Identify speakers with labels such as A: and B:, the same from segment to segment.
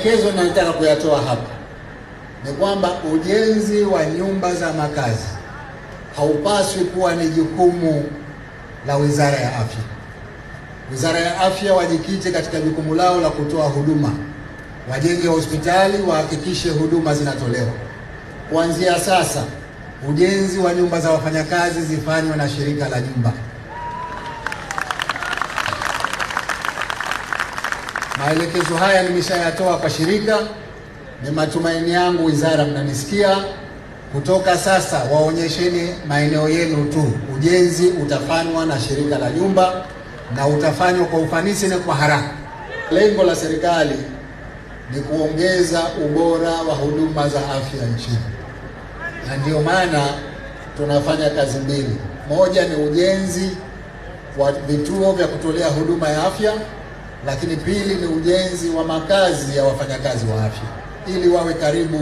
A: Maelekezo ninayotaka kuyatoa hapa ni kwamba ujenzi wa nyumba za makazi haupaswi kuwa ni jukumu la Wizara ya Afya. Wizara ya Afya wajikite katika jukumu lao la kutoa huduma, wajenge hospitali, wahakikishe huduma zinatolewa. Kuanzia sasa, ujenzi wa nyumba za wafanyakazi zifanywe na shirika la nyumba. Maelekezo haya nimeshayatoa kwa shirika. Ni matumaini yangu wizara mnanisikia. Kutoka sasa waonyesheni maeneo yenu tu, ujenzi utafanywa na shirika la nyumba na utafanywa kwa ufanisi na kwa haraka. Lengo la serikali ni kuongeza ubora wa huduma za afya nchini, na ndio maana tunafanya kazi mbili. Moja ni ujenzi wa vituo vya kutolea huduma ya afya, lakini pili ni ujenzi wa makazi ya wafanyakazi wa afya ili wawe karibu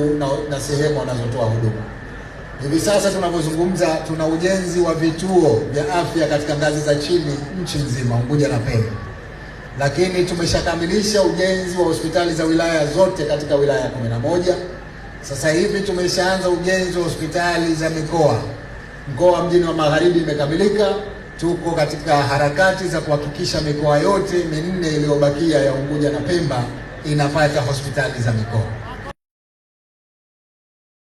A: na sehemu wanazotoa huduma. Hivi sasa tunavyozungumza, tuna ujenzi wa vituo vya afya katika ngazi za chini nchi nzima, Unguja na Pemba, lakini tumeshakamilisha ujenzi wa hospitali za wilaya zote katika wilaya 11. Sasa hivi tumeshaanza ujenzi wa hospitali za mikoa. Mkoa Mjini wa Magharibi imekamilika. Tuko katika harakati za kuhakikisha mikoa yote minne iliyobakia ya Unguja na Pemba inapata hospitali za mikoa.